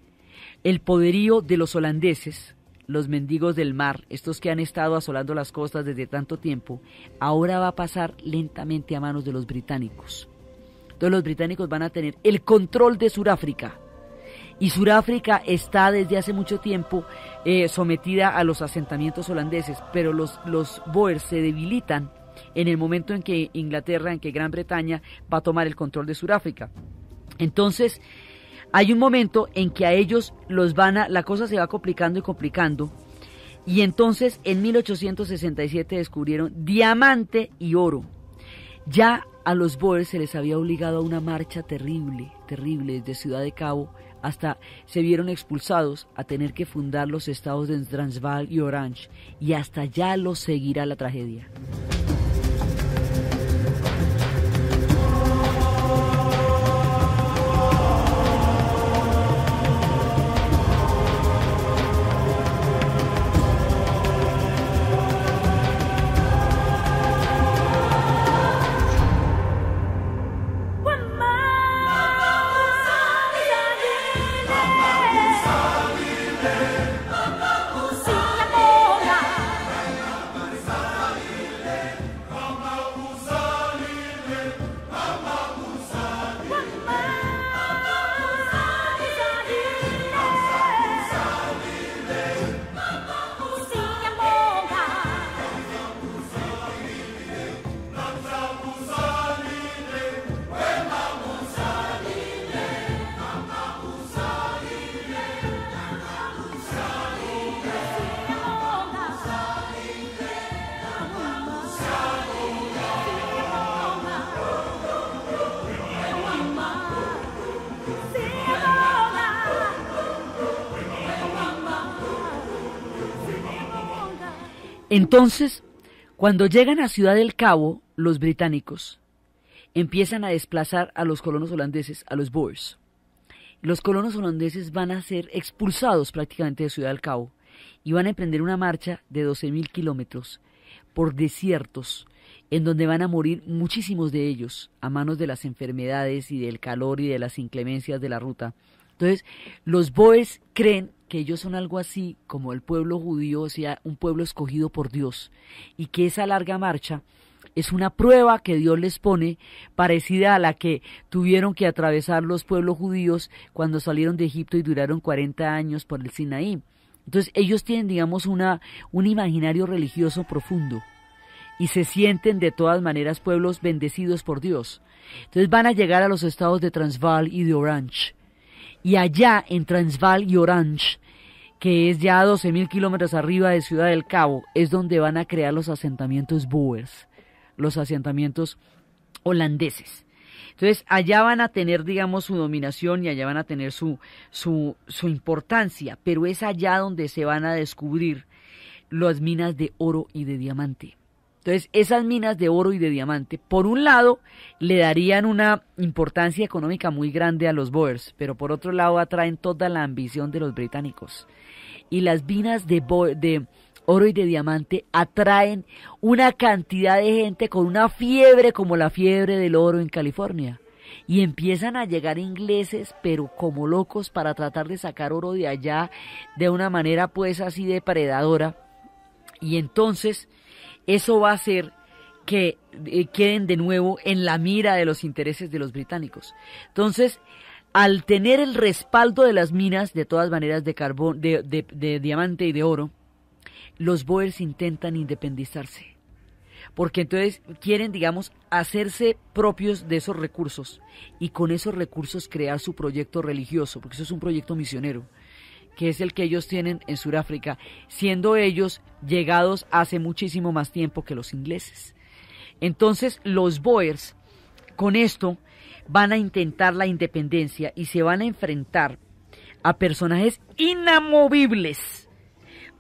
el poderío de los holandeses, los mendigos del mar, estos que han estado asolando las costas desde tanto tiempo, ahora va a pasar lentamente a manos de los británicos. Entonces los británicos van a tener el control de Sudáfrica, y Sudáfrica está desde hace mucho tiempo sometida a los asentamientos holandeses, pero los Boers se debilitan en el momento en que Inglaterra, en que Gran Bretaña va a tomar el control de Sudáfrica. Entonces, hay un momento en que a ellos la cosa se va complicando y complicando, Y entonces en 1867 descubrieron diamante y oro. Ya a los Boers se les había obligado a una marcha terrible, terrible, desde Ciudad de Cabo hasta se vieron expulsados a tener que fundar los estados de Transvaal y Orange, y hasta allá los seguirá la tragedia. Entonces, cuando llegan a Ciudad del Cabo, los británicos empiezan a desplazar a los colonos holandeses, a los Boers. Los colonos holandeses van a ser expulsados prácticamente de Ciudad del Cabo y van a emprender una marcha de 12.000 kilómetros por desiertos, en donde van a morir muchísimos de ellos a manos de las enfermedades y del calor y de las inclemencias de la ruta. Entonces, los Boers creen que ellos son algo así como el pueblo judío, o sea, un pueblo escogido por Dios, y que esa larga marcha es una prueba que Dios les pone, parecida a la que tuvieron que atravesar los pueblos judíos cuando salieron de Egipto y duraron 40 años por el Sinaí. Entonces, ellos tienen, digamos, un imaginario religioso profundo, y se sienten de todas maneras pueblos bendecidos por Dios. Entonces van a llegar a los estados de Transvaal y de Orange. Y allá en Transvaal y Orange, que es ya a 12.000 kilómetros arriba de Ciudad del Cabo, es donde van a crear los asentamientos Boers, los asentamientos holandeses. Entonces allá van a tener, digamos, su dominación y allá van a tener su importancia, pero es allá donde se van a descubrir las minas de oro y de diamante. Entonces, esas minas de oro y de diamante, por un lado, le darían una importancia económica muy grande a los Boers, pero por otro lado atraen toda la ambición de los británicos. Y las minas de oro y de diamante atraen una cantidad de gente con una fiebre como la fiebre del oro en California. Y empiezan a llegar ingleses, pero como locos, para tratar de sacar oro de allá de una manera pues así depredadora. Y entonces eso va a hacer que queden de nuevo en la mira de los intereses de los británicos. Entonces, al tener el respaldo de las minas, de todas maneras, de carbón, de diamante y de oro, los Boers intentan independizarse. Porque entonces quieren, digamos, hacerse propios de esos recursos y con esos recursos crear su proyecto religioso, porque eso es un proyecto misionero, que es el que ellos tienen en Sudáfrica, siendo ellos llegados hace muchísimo más tiempo que los ingleses. Entonces los Boers con esto van a intentar la independencia y se van a enfrentar a personajes inamovibles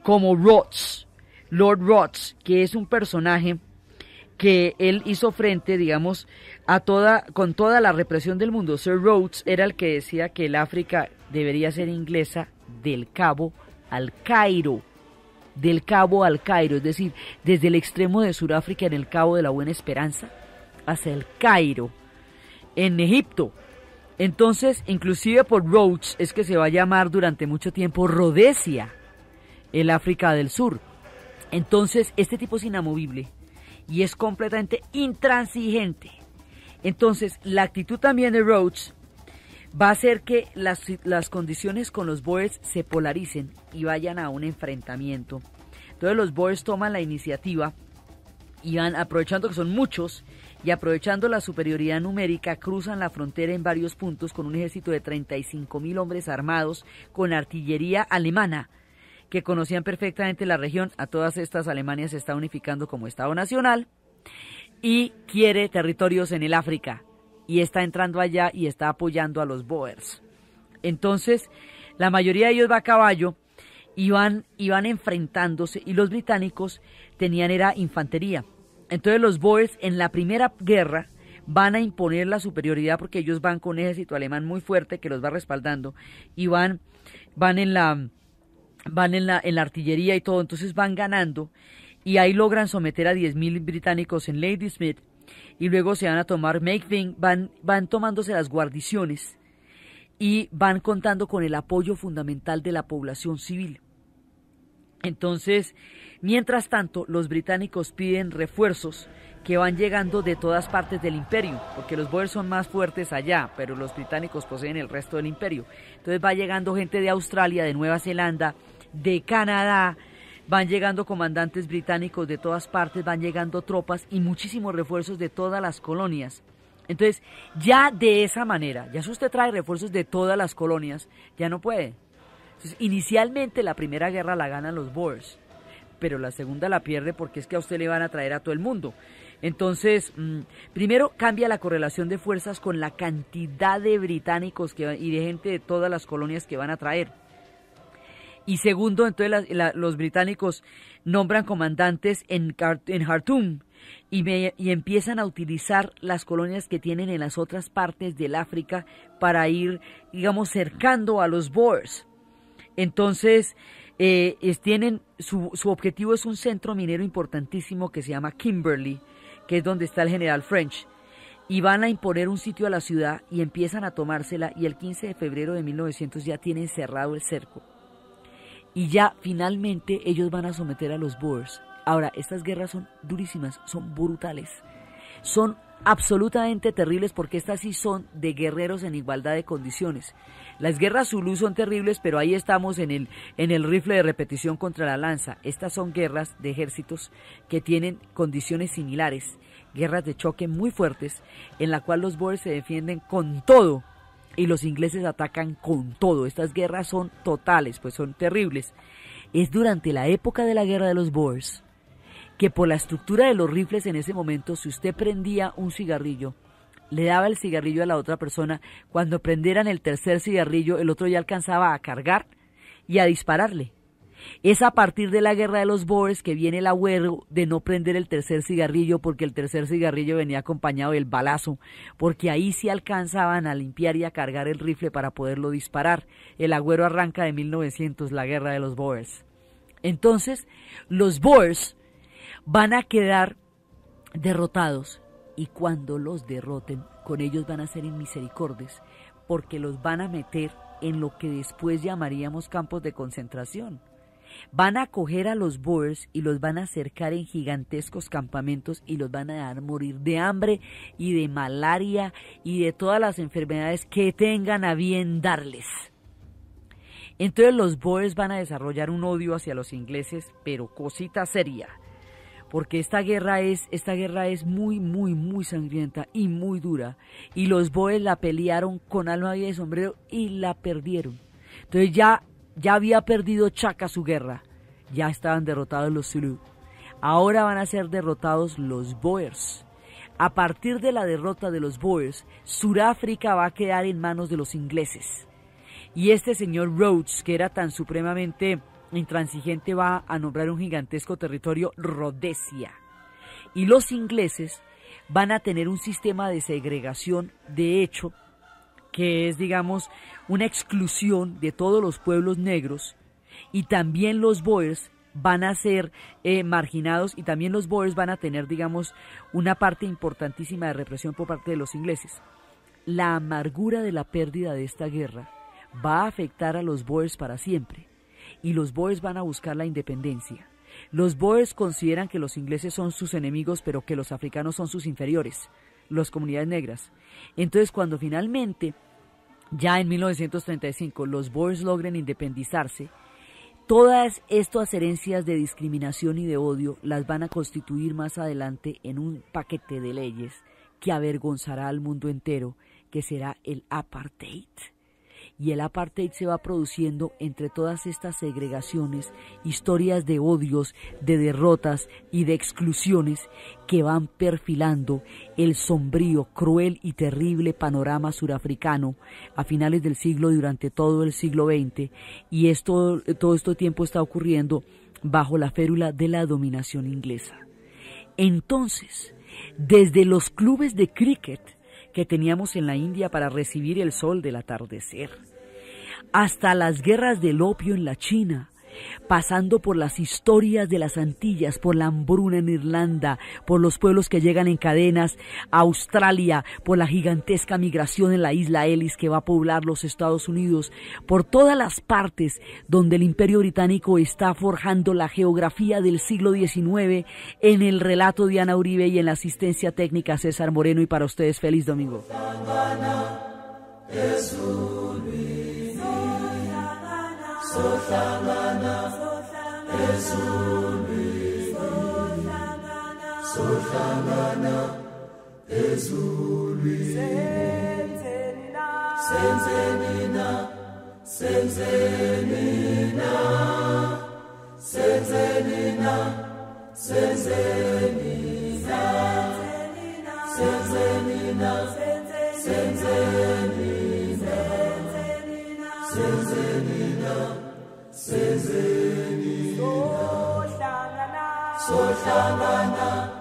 como Rhodes, Lord Rhodes, que es un personaje que él hizo frente, digamos, con toda la represión del mundo. Sir Rhodes era el que decía que el África debería ser inglesa del Cabo al Cairo, es decir, desde el extremo de Sudáfrica en el Cabo de la Buena Esperanza hacia el Cairo, en Egipto. Entonces, inclusive por Rhodes es que se va a llamar durante mucho tiempo Rhodesia, el África del Sur. Entonces, este tipo es inamovible y es completamente intransigente. Entonces, la actitud también de Rhodes va a hacer que las condiciones con los Boers se polaricen y vayan a un enfrentamiento. Entonces los Boers toman la iniciativa y van, aprovechando que son muchos y aprovechando la superioridad numérica, cruzan la frontera en varios puntos con un ejército de 35.000 hombres armados con artillería alemana, que conocían perfectamente la región. A todas estas Alemania se está unificando como Estado Nacional y quiere territorios en el África y está entrando allá y está apoyando a los Boers. Entonces, la mayoría de ellos va a caballo y van enfrentándose, y los británicos era infantería. Entonces los Boers en la primera guerra van a imponer la superioridad porque ellos van con un ejército alemán muy fuerte que los va respaldando y van en la artillería y todo, entonces van ganando y ahí logran someter a 10.000 británicos en Ladysmith y luego se van a tomar Mafeking, van tomándose las guarniciones y van contando con el apoyo fundamental de la población civil. Entonces, mientras tanto, los británicos piden refuerzos que van llegando de todas partes del imperio, porque los Boers son más fuertes allá, pero los británicos poseen el resto del imperio. Entonces va llegando gente de Australia, de Nueva Zelanda, de Canadá, van llegando comandantes británicos de todas partes, van llegando tropas y muchísimos refuerzos de todas las colonias. Entonces, ya de esa manera, ya si usted trae refuerzos de todas las colonias, ya no puede. Entonces, inicialmente la primera guerra la ganan los Boers, pero la segunda la pierde porque es que a usted le van a traer a todo el mundo. Entonces, primero cambia la correlación de fuerzas con la cantidad de británicos y de gente de todas las colonias que van a traer. Y segundo, entonces los británicos nombran comandantes en Khartoum y empiezan a utilizar las colonias que tienen en las otras partes del África para ir, digamos, cercando a los Boers. Entonces, tienen su objetivo es un centro minero importantísimo que se llama Kimberley, que es donde está el general French, y van a imponer un sitio a la ciudad y empiezan a tomársela, y el 15 de febrero de 1900 ya tienen cerrado el cerco. Y ya finalmente ellos van a someter a los Boers. Ahora, estas guerras son durísimas, son brutales, son absolutamente terribles porque estas sí son de guerreros en igualdad de condiciones. Las guerras Zulú son terribles, pero ahí estamos en el rifle de repetición contra la lanza. Estas son guerras de ejércitos que tienen condiciones similares, guerras de choque muy fuertes, en la cual los Boers se defienden con todo y los ingleses atacan con todo. Estas guerras son totales, pues son terribles. Es durante la época de la guerra de los Boers que por la estructura de los rifles en ese momento, si usted prendía un cigarrillo, le daba el cigarrillo a la otra persona, cuando prendieran el tercer cigarrillo, el otro ya alcanzaba a cargar y a dispararle. Es a partir de la guerra de los Boers que viene el agüero de no prender el tercer cigarrillo, porque el tercer cigarrillo venía acompañado del balazo, porque ahí sí alcanzaban a limpiar y a cargar el rifle para poderlo disparar. El agüero arranca de 1900, la guerra de los Boers. Entonces, los Boers van a quedar derrotados, y cuando los derroten, con ellos van a ser inmisericordias, porque los van a meter en lo que después llamaríamos campos de concentración. Van a coger a los Boers y los van a cercar en gigantescos campamentos y los van a dejar morir de hambre y de malaria y de todas las enfermedades que tengan a bien darles. Entonces los Boers van a desarrollar un odio hacia los ingleses, pero cosita seria, porque esta guerra es muy, muy, muy sangrienta y muy dura, y los Boers la pelearon con alma y de sombrero y la perdieron. Entonces ya había perdido Chaka su guerra, ya estaban derrotados los Zulú. Ahora van a ser derrotados los Boers. A partir de la derrota de los Boers, Sudáfrica va a quedar en manos de los ingleses. Y este señor Rhodes, que era tan supremamente intransigente, va a nombrar un gigantesco territorio, Rhodesia. Y los ingleses van a tener un sistema de segregación, de hecho, que es, digamos, una exclusión de todos los pueblos negros, y también los Boers van a ser marginados, y también los Boers van a tener, digamos, una parte importantísima de represión por parte de los ingleses. La amargura de la pérdida de esta guerra va a afectar a los Boers para siempre, y los Boers van a buscar la independencia. Los Boers consideran que los ingleses son sus enemigos, pero que los africanos son sus inferiores, las comunidades negras. Entonces, cuando finalmente, ya en 1935, los Boers logren independizarse, todas estas herencias de discriminación y de odio las van a constituir más adelante en un paquete de leyes que avergonzará al mundo entero, que será el apartheid. y el apartheid se va produciendo entre todas estas segregaciones, historias de odios, de derrotas y de exclusiones que van perfilando el sombrío, cruel y terrible panorama surafricano a finales del siglo y durante todo el siglo XX, y todo este tiempo está ocurriendo bajo la férula de la dominación inglesa. Entonces, desde los clubes de cricket que teníamos en la India para recibir el sol del atardecer, hasta las guerras del opio en la China, pasando por las historias de las Antillas, por la hambruna en Irlanda, por los pueblos que llegan en cadenas a Australia, por la gigantesca migración en la isla Ellis que va a poblar los Estados Unidos, por todas las partes donde el Imperio Británico está forjando la geografía del siglo XIX, en el relato de Ana Uribe y en la asistencia técnica César Moreno, y para ustedes feliz domingo. Sohlangana ezulwini, sohlangana ezulwini, senzeni na, senzeni na, senzeni na, senzeni na, senzeni na, senzeni na, senzeni na. Sohlangana